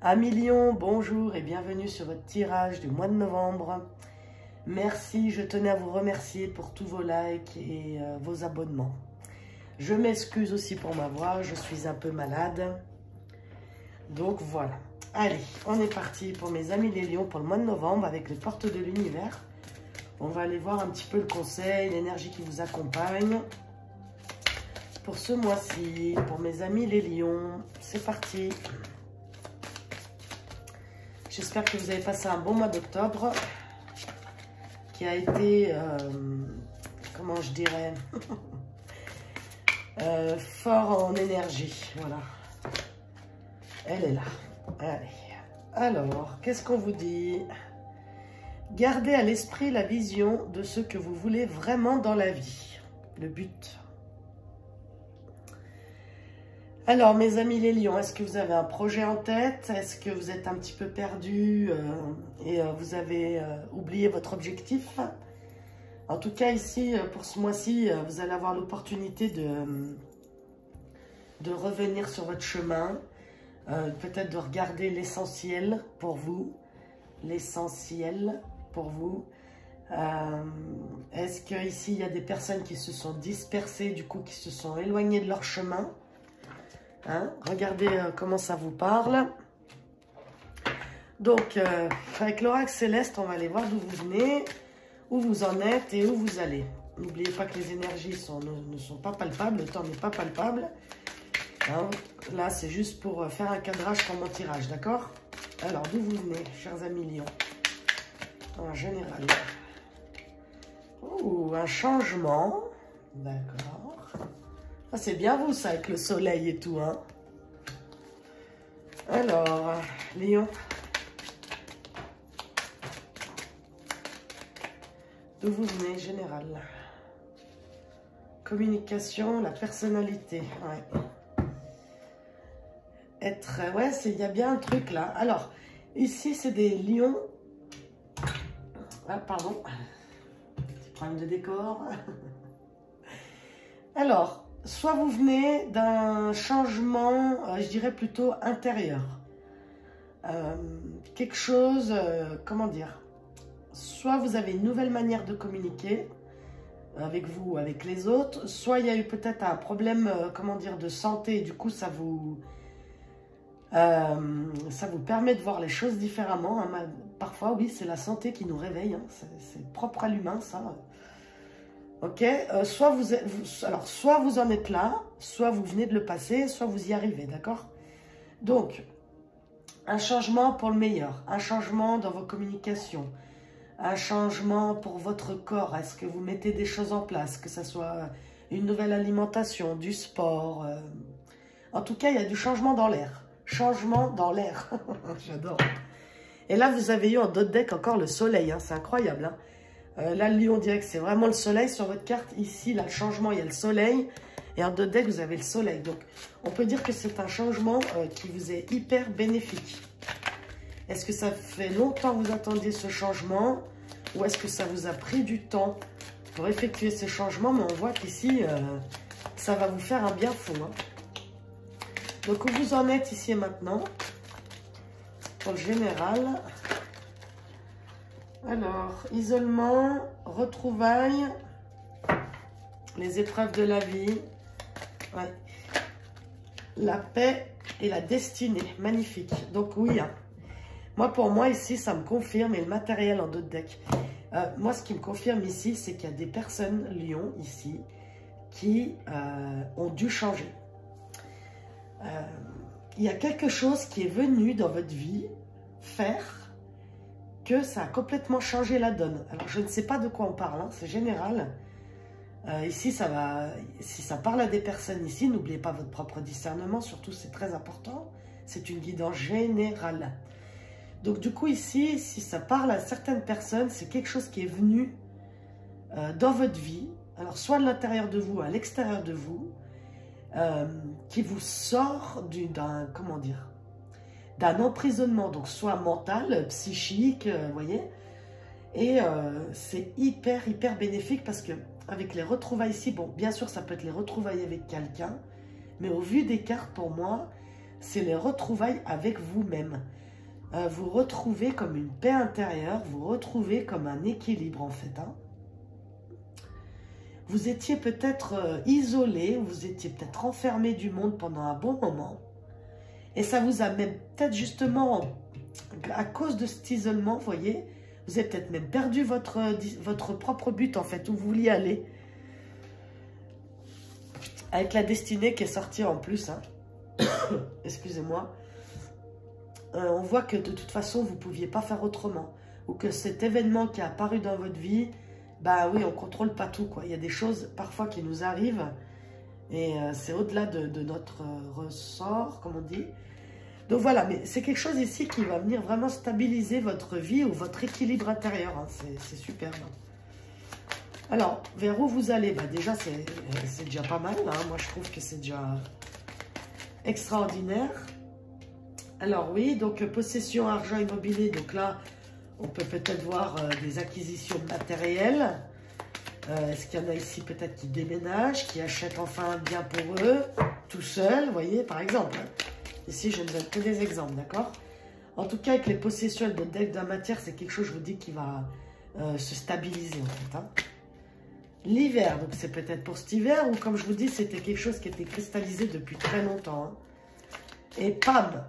Amis Lions, bonjour et bienvenue sur votre tirage du mois de novembre. Merci, je tenais à vous remercier pour tous vos likes et vos abonnements. Je m'excuse aussi pour ma voix, je suis un peu malade. Donc voilà. Allez, on est parti pour mes amis les Lions pour le mois de novembre avec les portes de l'univers. On va aller voir un petit peu le conseil, l'énergie qui vous accompagne. Pour ce mois-ci, pour mes amis les Lions, c'est parti. J'espère que vous avez passé un bon mois d'octobre qui a été, comment je dirais, fort en énergie. Voilà, elle est là. Allez. Alors, qu'est-ce qu'on vous dit? Gardez à l'esprit la vision de ce que vous voulez vraiment dans la vie, le but. Alors, mes amis les Lions, est-ce que vous avez un projet en tête? Est-ce que vous êtes un petit peu perdu et vous avez oublié votre objectif? En tout cas, ici, pour ce mois-ci, vous allez avoir l'opportunité de revenir sur votre chemin, peut-être de regarder l'essentiel pour vous. L'essentiel pour vous. Est-ce qu'ici, il y a des personnes qui se sont dispersées, du coup, qui se sont éloignées de leur chemin? Hein, regardez comment ça vous parle. Donc, avec l'oracle céleste, on va aller voir d'où vous venez, où vous en êtes et où vous allez. N'oubliez pas que les énergies ne sont pas palpables, le temps n'est pas palpable. Hein, là, c'est juste pour faire un cadrage pour mon tirage, d'accord? Alors, d'où vous venez, chers amis Lions? En général. Oh, un changement. D'accord. Ah, c'est bien vous, ça, avec le soleil et tout, hein. Alors, Lion. D'où vous venez, général? Communication, la personnalité, ouais. Être, ouais, il y a bien un truc là. Alors, ici, c'est des lions. Ah, pardon. Petit problème de décor. Alors, soit vous venez d'un changement, je dirais plutôt intérieur. Quelque chose, comment dire? Soit vous avez une nouvelle manière de communiquer avec vous ou avec les autres, soit il y a eu peut-être un problème, comment dire, de santé, et du coup ça vous permet de voir les choses différemment. Hein. Parfois, oui, c'est la santé qui nous réveille, hein. C'est propre à l'humain, ça. Ok, soit vous en êtes là, soit vous venez de le passer, soit vous y arrivez, d'accord? Donc, un changement pour le meilleur, un changement dans vos communications, un changement pour votre corps. Est-ce que vous mettez des choses en place, que ce soit une nouvelle alimentation, du sport, en tout cas, il y a du changement dans l'air. Changement dans l'air, j'adore. Et là, vous avez eu en d'autres decks encore le soleil, hein. C'est incroyable, hein. Là, le lion, on dirait que c'est vraiment le soleil sur votre carte. Ici, là, le changement, il y a le soleil. Et en deux decks, vous avez le soleil. Donc, on peut dire que c'est un changement qui vous est hyper bénéfique. Est-ce que ça fait longtemps que vous attendiez ce changement? Ou est-ce que ça vous a pris du temps pour effectuer ce changement? Mais on voit qu'ici, ça va vous faire un bien fou, hein. Donc, où vous en êtes ici et maintenant? Pour le général... Alors, isolement, retrouvailles, les épreuves de la vie, ouais. La paix et la destinée, magnifique. Donc oui, hein. Pour moi ici, ça me confirme, et le matériel en d'autres decks. Moi, ce qui me confirme ici, c'est qu'il y a des personnes, Lions, ici, qui ont dû changer. Il y a quelque chose qui est venu dans votre vie faire que ça a complètement changé la donne. Alors, je ne sais pas de quoi on parle, hein, c'est général. Ici, ça va. Si ça parle à des personnes ici, n'oubliez pas votre propre discernement, surtout, c'est très important. C'est une guidance générale. Donc, du coup, ici, si ça parle à certaines personnes, c'est quelque chose qui est venu dans votre vie, alors soit de l'intérieur de vous, à l'extérieur de vous, qui vous sort d'un, comment dire, d'un emprisonnement, donc soit mental, psychique, vous voyez, et c'est hyper bénéfique parce que avec les retrouvailles ici, bon, bien sûr, ça peut être les retrouvailles avec quelqu'un, mais au vu des cartes, pour moi, c'est les retrouvailles avec vous-même. Vous retrouvez comme une paix intérieure, vous retrouvez comme un équilibre en fait. Hein. Vous étiez peut-être isolé, vous étiez peut-être enfermé du monde pendant un bon moment. Et ça vous a même peut-être justement, à cause de cet isolement, vous voyez, vous avez peut-être même perdu votre propre but en fait, où vous vouliez aller. Avec la destinée qui est sortie en plus, hein. Excusez-moi. On voit que de toute façon, vous ne pouviez pas faire autrement. Ou que cet événement qui est apparu dans votre vie, bah oui, on ne contrôle pas tout, quoi. Il y a des choses parfois qui nous arrivent et c'est au-delà de notre ressort, comme on dit. Donc voilà, mais c'est quelque chose ici qui va venir vraiment stabiliser votre vie ou votre équilibre intérieur. Hein. C'est superbe. Alors, vers où vous allez? Bah déjà, c'est déjà pas mal. Hein. Moi, je trouve que c'est déjà extraordinaire. Alors oui, donc possession, argent, immobilier. Donc là, on peut peut-être voir des acquisitions matérielles. Est-ce qu'il y en a ici peut-être qui déménagent, qui achètent enfin un bien pour eux, tout seul, vous voyez, par exemple. Ici, je ne donne que des exemples, d'accord? En tout cas, avec les possessions et le deck de la matière, c'est quelque chose, je vous dis, qui va se stabiliser, en fait. Hein. L'hiver, donc c'est peut-être pour cet hiver, ou comme je vous dis, c'était quelque chose qui était cristallisé depuis très longtemps. Hein. Et pam,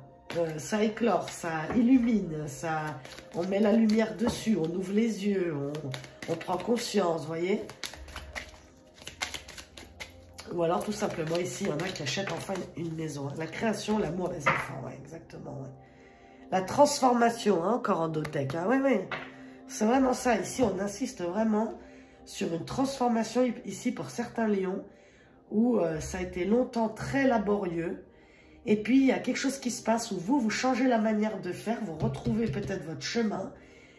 ça éclore, ça illumine, on met la lumière dessus, on ouvre les yeux, on prend conscience, vous voyez. Ou alors tout simplement ici, il y en a qui achètent enfin une maison. Hein. La création, l'amour, les enfants, ouais, exactement. Ouais. La transformation, hein, encore en Dotec. Hein, oui, oui, c'est vraiment ça. Ici, on insiste vraiment sur une transformation ici pour certains lions où ça a été longtemps très laborieux. Et puis, il y a quelque chose qui se passe où vous changez la manière de faire, vous retrouvez peut-être votre chemin,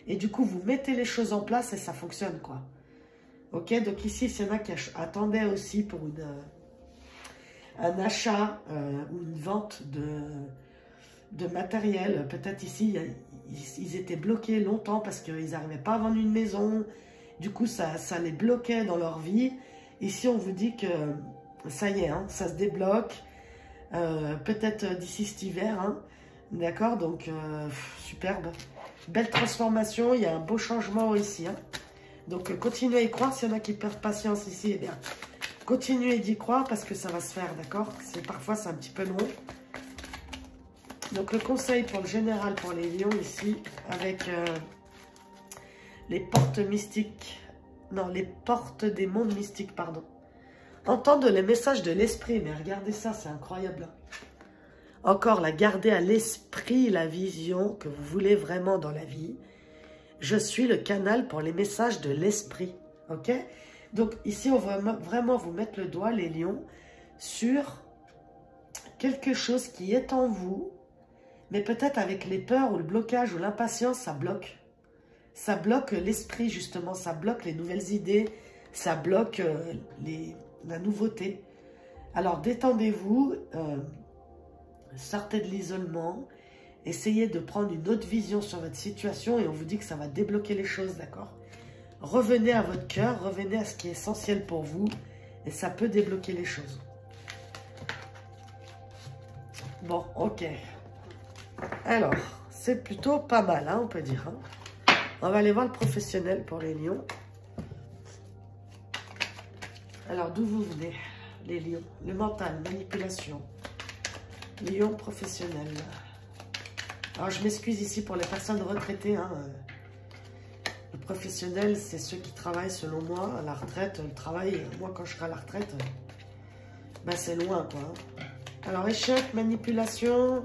et du coup, vous mettez les choses en place et ça fonctionne, quoi. Ok, donc ici, s'il y en a qui attendaient aussi pour un achat ou une vente de matériel, peut-être ici, ils étaient bloqués longtemps parce qu'ils n'arrivaient pas à vendre une maison, du coup, ça les bloquait dans leur vie. Ici, on vous dit que ça y est, hein, ça se débloque. Peut-être d'ici cet hiver, hein. D'accord, donc superbe, belle transformation, il y a un beau changement ici, hein. Donc continuez à y croire, s'il y en a qui perdent patience ici, eh bien continuez d'y croire parce que ça va se faire, d'accord, parfois c'est un petit peu long. Donc le conseil pour le général, pour les lions ici, avec les portes mystiques, non, les portes des mondes mystiques, pardon. Entendre les messages de l'esprit, mais regardez ça, c'est incroyable. Encore, la garder à l'esprit, la vision que vous voulez vraiment dans la vie. Je suis le canal pour les messages de l'esprit, ok? Donc ici, on va vraiment vous mettre le doigt, les lions, sur quelque chose qui est en vous, mais peut-être avec les peurs ou le blocage ou l'impatience, ça bloque. Ça bloque l'esprit, justement, ça bloque les nouvelles idées, ça bloque la nouveauté. Alors détendez-vous, sortez de l'isolement, essayez de prendre une autre vision sur votre situation et on vous dit que ça va débloquer les choses, d'accord? Revenez à votre cœur, revenez à ce qui est essentiel pour vous et ça peut débloquer les choses. Bon, ok. Alors, c'est plutôt pas mal, hein, on peut dire. Hein. On va aller voir le professionnel pour les lions. Alors, d'où vous venez, les lions? Le mental, manipulation. Lion professionnel. Alors, je m'excuse ici pour les personnes retraitées. Hein. Le professionnel, c'est ceux qui travaillent, selon moi, à la retraite. Le travail, moi, quand je serai à la retraite, ben, c'est loin, quoi. Alors, échec, manipulation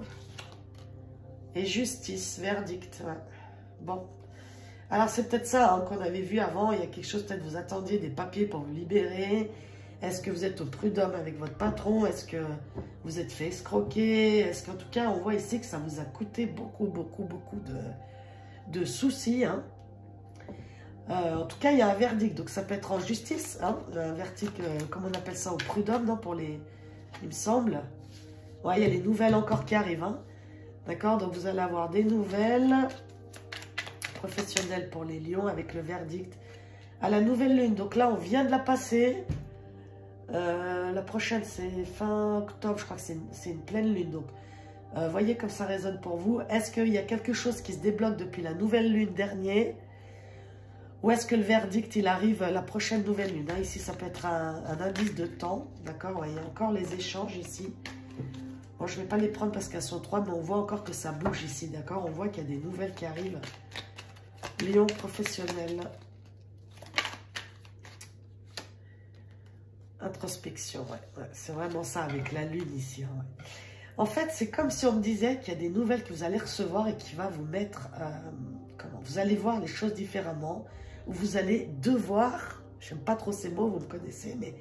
et justice, verdict. Ouais. Bon. Alors, c'est peut-être ça hein, qu'on avait vu avant. Il y a quelque chose, peut-être vous attendiez des papiers pour vous libérer. Est-ce que vous êtes au prud'homme avec votre patron? Est-ce que vous êtes fait escroquer? Est-ce qu'en tout cas, on voit ici que ça vous a coûté beaucoup de soucis. Hein. En tout cas, il y a un verdict. Donc, ça peut être en justice. Hein, un verdict, comme on appelle ça, au prud'homme, non, pour les... Il me semble. Ouais, il y a les nouvelles encore qui arrivent. Hein. D'accord? Donc, vous allez avoir des nouvelles professionnelles pour les lions avec le verdict à la nouvelle lune. Donc là, on vient de la passer. La prochaine, c'est fin octobre. Je crois que c'est une pleine lune. Donc, Voyez comme ça résonne pour vous. Est-ce qu'il y a quelque chose qui se débloque depuis la nouvelle lune dernière? Ou est-ce que le verdict, il arrive la prochaine nouvelle lune, hein? Ici, ça peut être un indice de temps, d'accord? Ouais, il y a encore les échanges ici. Bon, je ne vais pas les prendre parce qu'elles sont 3, mais on voit encore que ça bouge ici, d'accord? On voit qu'il y a des nouvelles qui arrivent. Lion professionnel. Introspection, ouais. C'est vraiment ça avec la lune ici. Hein, ouais. En fait, c'est comme si on me disait qu'il y a des nouvelles que vous allez recevoir et qui va vous mettre... vous allez voir les choses différemment. Ou vous allez devoir, j'aime pas trop ces mots, vous me connaissez, mais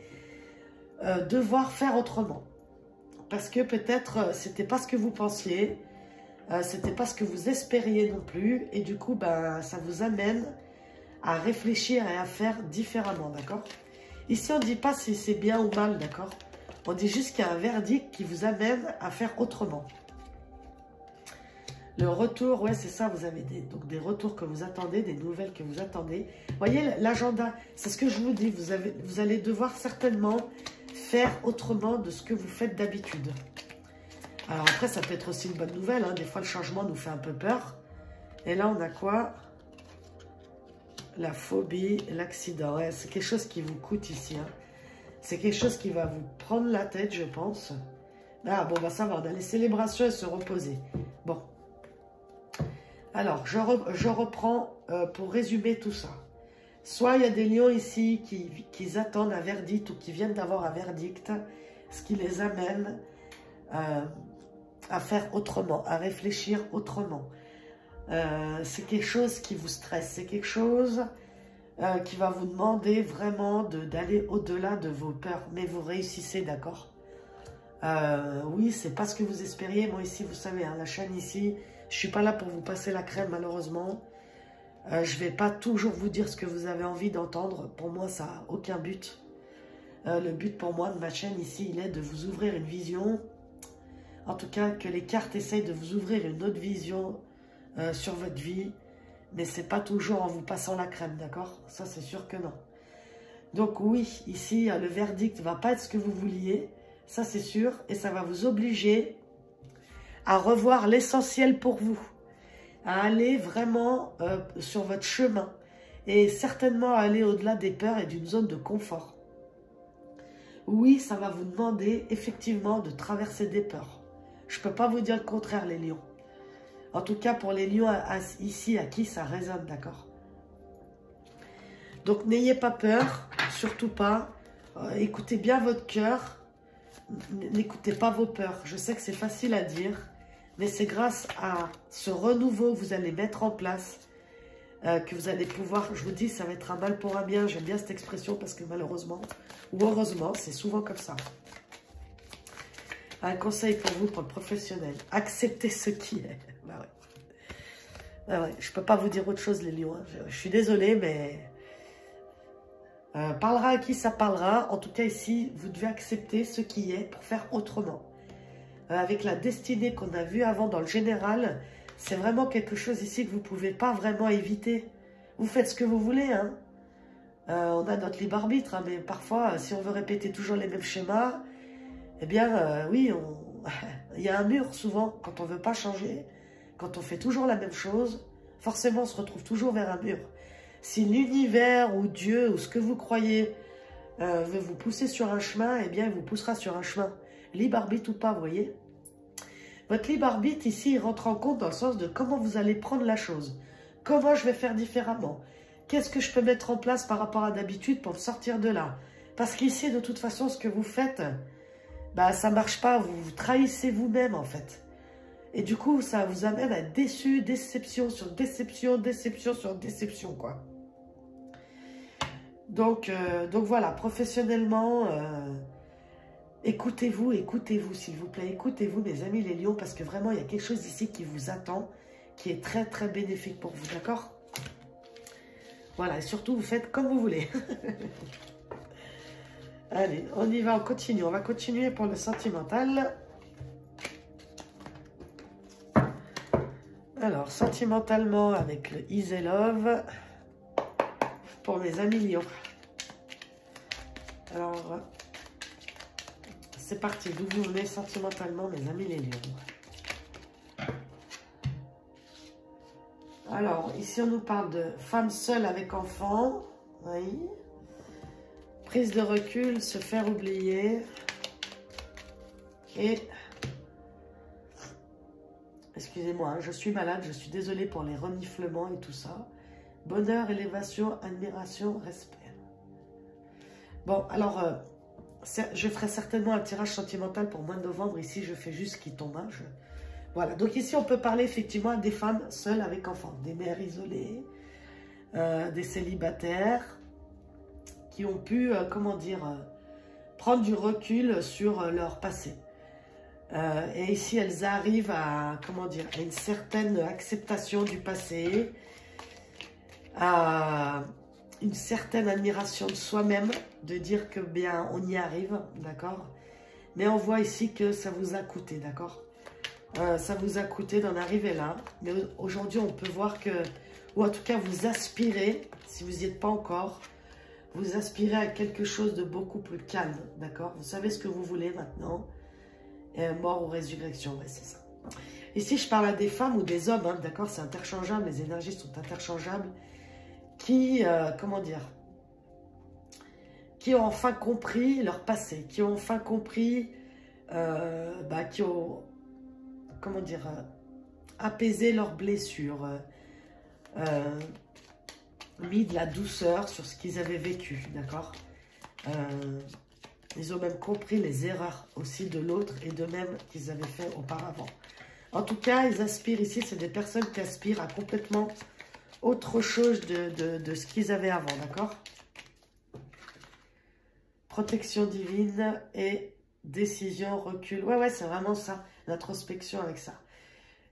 devoir faire autrement. Parce que peut-être c'était pas ce que vous pensiez, c'était pas ce que vous espériez non plus, et du coup, ben, ça vous amène à réfléchir et à faire différemment, d'accord? Ici, on ne dit pas si c'est bien ou mal, d'accord? On dit juste qu'il y a un verdict qui vous amène à faire autrement. Le retour, ouais, c'est ça, vous avez donc des retours que vous attendez, des nouvelles que vous attendez. Vous voyez, l'agenda, c'est ce que je vous dis, vous allez devoir certainement faire autrement de ce que vous faites d'habitude. Alors après, ça peut être aussi une bonne nouvelle, hein. Des fois, le changement nous fait un peu peur. Et là, on a quoi? La phobie, l'accident. Ouais, c'est quelque chose qui vous coûte ici. Hein. C'est quelque chose qui va vous prendre la tête, je pense. Ah, bon, bah ça va, on a les célébrations et se reposer. Bon. Alors, je reprends pour résumer tout ça. Soit il y a des lions ici qui attendent un verdict ou qui viennent d'avoir un verdict, ce qui les amène à faire autrement, à réfléchir autrement. C'est quelque chose qui vous stresse, c'est quelque chose qui va vous demander vraiment d'aller au-delà de vos peurs. Mais vous réussissez, d'accord? Oui, c'est pas ce que vous espériez. Moi ici, vous savez, hein, la chaîne ici, je suis pas là pour vous passer la crème malheureusement. Je vais pas toujours vous dire ce que vous avez envie d'entendre. Pour moi, ça n'a aucun but. Le but pour moi de ma chaîne ici, il est de vous ouvrir une vision. En tout cas, que les cartes essayent de vous ouvrir une autre vision sur votre vie. Mais c'est pas toujours en vous passant la crème, d'accord? Ça, c'est sûr que non. Donc oui, ici, le verdict ne va pas être ce que vous vouliez. Ça, c'est sûr. Et ça va vous obliger à revoir l'essentiel pour vous. À aller vraiment sur votre chemin. Et certainement à aller au-delà des peurs et d'une zone de confort. Oui, ça va vous demander effectivement de traverser des peurs. Je ne peux pas vous dire le contraire, les lions. En tout cas, pour les lions ici, à qui ça résonne, d'accord? Donc, n'ayez pas peur, surtout pas. Écoutez bien votre cœur. N'écoutez pas vos peurs. Je sais que c'est facile à dire, mais c'est grâce à ce renouveau que vous allez mettre en place que vous allez pouvoir, je vous dis, ça va être un mal pour un bien. J'aime bien cette expression parce que malheureusement, ou heureusement, c'est souvent comme ça. Un conseil pour vous, pour le professionnel. Acceptez ce qui est. Bah ouais. Bah ouais. Je ne peux pas vous dire autre chose, les lions. Hein. Je suis désolée, mais... parlera à qui ça parlera. En tout cas, ici, vous devez accepter ce qui est pour faire autrement. Avec la destinée qu'on a vue avant dans le général, c'est vraiment quelque chose ici que vous ne pouvez pas vraiment éviter. Vous faites ce que vous voulez, hein. On a notre libre arbitre, hein, mais parfois, si on veut répéter toujours les mêmes schémas, eh bien, oui, il y a un mur souvent quand on ne veut pas changer. Quand on fait toujours la même chose, forcément, on se retrouve toujours vers un mur. Si l'univers ou Dieu ou ce que vous croyez veut vous pousser sur un chemin, eh bien, il vous poussera sur un chemin. Libre arbitre ou pas, vous voyez. Votre libre arbitre, ici, il rentre en compte dans le sens de comment vous allez prendre la chose. Comment je vais faire différemment. Qu'est-ce que je peux mettre en place par rapport à d'habitude pour me sortir de là. Parce qu'ici, de toute façon, ce que vous faites, bah, ça ne marche pas. Vous trahissez vous-même, en fait. Et du coup, ça vous amène à être déçu, déception sur déception, déception sur déception, quoi. Donc voilà, professionnellement, écoutez-vous, s'il vous plaît. Écoutez-vous, mes amis les lions, parce que vraiment, il y a quelque chose ici qui vous attend, qui est très, très bénéfique pour vous, d'accord? Voilà, et surtout, vous faites comme vous voulez. Allez, on y va, on continue. On va continuer pour le sentimental. Alors, sentimentalement, avec le Easy Love, pour mes amis lions. Alors, c'est parti. D'où vous venez sentimentalement, mes amis les lions? Alors, ici, on nous parle de femme seule avec enfant. Oui. Prise de recul, se faire oublier. Et... Excusez-moi, hein, je suis malade, je suis désolée pour les reniflements et tout ça. Bonheur, élévation, admiration, respect. Bon, alors, je ferai certainement un tirage sentimental pour mois de novembre. Ici, je fais juste qui tombe. Hein, Voilà, donc ici, on peut parler effectivement des femmes seules avec enfants, des mères isolées, des célibataires qui ont pu, comment dire, prendre du recul sur leur passé. Et ici, elles arrivent à, comment dire, à une certaine acceptation du passé, à une certaine admiration de soi-même, de dire que bien, on y arrive, d'accord? Mais on voit ici que ça vous a coûté, d'accord? Ça vous a coûté d'en arriver là. Mais aujourd'hui, on peut voir que, ou en tout cas, vous aspirez, si vous n'y êtes pas encore, vous aspirez à quelque chose de beaucoup plus calme, d'accord? Vous savez ce que vous voulez maintenant. Mort ou résurrection, ouais, c'est ça. Ici, je parle à des femmes ou des hommes, hein, d'accord? C'est interchangeable, les énergies sont interchangeables. Qui, comment dire, qui ont enfin compris leur passé, qui ont enfin compris, qui ont, comment dire, apaisé leurs blessures, mis de la douceur sur ce qu'ils avaient vécu, d'accord? Ils ont même compris les erreurs aussi de l'autre et d'eux-mêmes qu'ils avaient fait auparavant. En tout cas, ils aspirent ici, c'est des personnes qui aspirent à complètement autre chose de ce qu'ils avaient avant, d'accord? Protection divine et décision, recul. Ouais, c'est vraiment ça, l'introspection avec ça.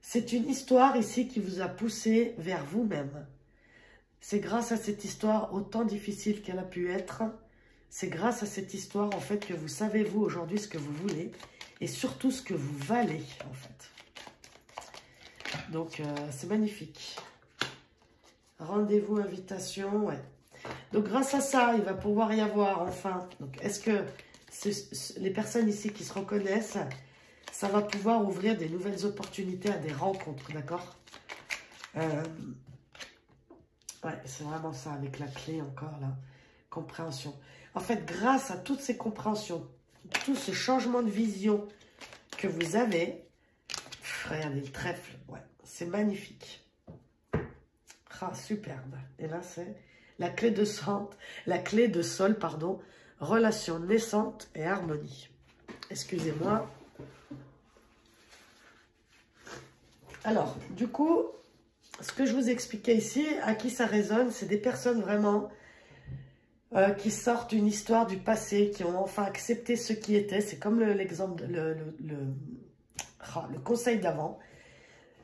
C'est une histoire ici qui vous a poussé vers vous-même. C'est grâce à cette histoire, autant difficile qu'elle a pu être, c'est grâce à cette histoire, en fait, que vous savez, vous, aujourd'hui, ce que vous voulez et surtout ce que vous valez, en fait. Donc, c'est magnifique. Rendez-vous, invitation, ouais. Donc, grâce à ça, il va pouvoir y avoir, enfin... Donc, est-ce que les personnes ici qui se reconnaissent, ça va pouvoir ouvrir des nouvelles opportunités à des rencontres, d'accord? Ouais, c'est vraiment ça, avec la clé encore, là. Compréhension. En fait, grâce à toutes ces compréhensions, tout ce changement de vision que vous avez, regardez le trèfle, ouais, c'est magnifique. Ah, superbe. Et là, c'est la clé de sol, pardon, relation naissante et harmonie. Excusez-moi. Alors, du coup, ce que je vous expliquais ici, à qui ça résonne, c'est des personnes vraiment qui sortent d'une histoire du passé, qui ont enfin accepté ce qui était. C'est comme l'exemple, le conseil d'avant.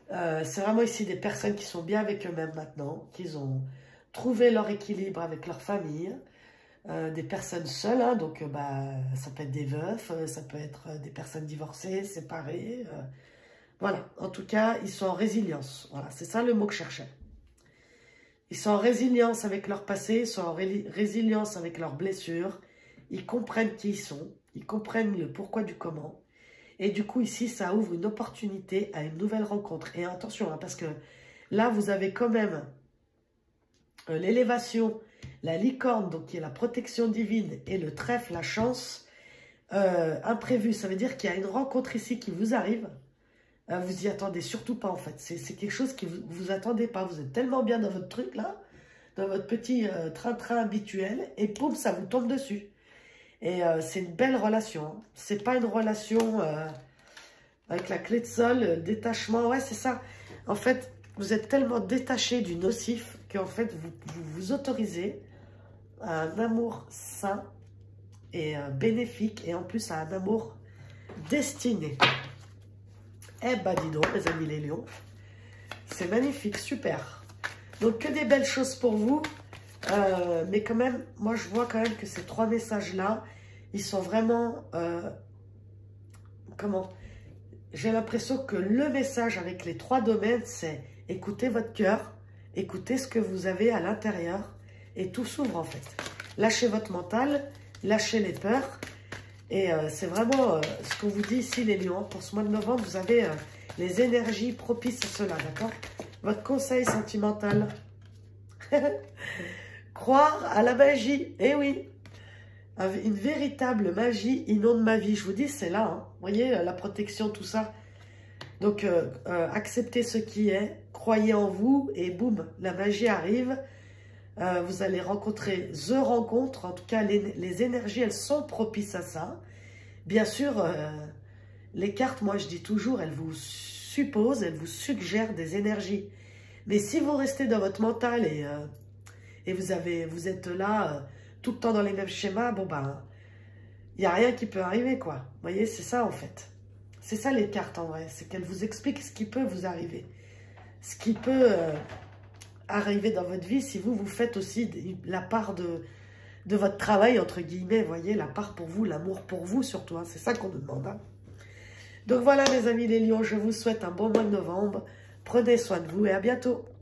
C'est vraiment ici des personnes qui sont bien avec eux-mêmes maintenant, qui ont trouvé leur équilibre avec leur famille, des personnes seules, hein, donc ça peut être des veufs, ça peut être des personnes divorcées, séparées. Voilà, en tout cas, ils sont en résilience. Voilà, c'est ça le mot que je cherchais. Ils sont en résilience avec leur passé, ils sont en résilience avec leurs blessures, ils comprennent qui ils sont, ils comprennent le pourquoi du comment. Et du coup, ici, ça ouvre une opportunité à une nouvelle rencontre. Et attention, hein, parce que là, vous avez quand même l'élévation, la licorne, donc qui est la protection divine, et le trèfle, la chance imprévue. Ça veut dire qu'il y a une rencontre ici qui vous arrive. Vous y attendez surtout pas, en fait. C'est quelque chose que vous attendez pas. Vous êtes tellement bien dans votre truc, là, dans votre petit train-train habituel, et poum, ça vous tombe dessus. Et c'est une belle relation. Hein. C'est pas une relation avec la clé de sol, détachement. Ouais, c'est ça. En fait, vous êtes tellement détaché du nocif qu'en fait, vous autorisez à un amour sain et bénéfique, et en plus à un amour destiné. Eh ben, dis donc, mes amis les lions. C'est magnifique, super. Donc, que des belles choses pour vous. Mais quand même, moi, je vois quand même que ces trois messages-là, ils sont vraiment... comment? J'ai l'impression que le message avec les trois domaines, c'est écoutez votre cœur, écoutez ce que vous avez à l'intérieur, et tout s'ouvre, en fait. Lâchez votre mental, lâchez les peurs. Et c'est vraiment ce qu'on vous dit ici, les lions. Pour ce mois de novembre, vous avez les énergies propices à cela, d'accord? Votre conseil sentimental. Croire à la magie. Eh oui. Une véritable magie inonde ma vie. Je vous dis, c'est là. Hein. Vous voyez, la protection, tout ça. Donc, acceptez ce qui est. Croyez en vous. Et boum, la magie arrive. Vous allez rencontrer The Rencontre. En tout cas, les énergies, elles sont propices à ça. Bien sûr, les cartes, moi, je dis toujours, elles vous supposent, elles vous suggèrent des énergies. Mais si vous restez dans votre mental et vous êtes là tout le temps dans les mêmes schémas, bon ben, il n'y a rien qui peut arriver, quoi. Vous voyez, c'est ça en fait. C'est ça les cartes en vrai, c'est qu'elles vous expliquent ce qui peut vous arriver. Ce qui peut arriver dans votre vie si vous faites aussi la part de votre travail, entre guillemets, vous voyez, la part pour vous, l'amour pour vous surtout, hein, c'est ça qu'on nous demande. Hein. Donc voilà mes amis les lions, je vous souhaite un bon mois de novembre, prenez soin de vous et à bientôt.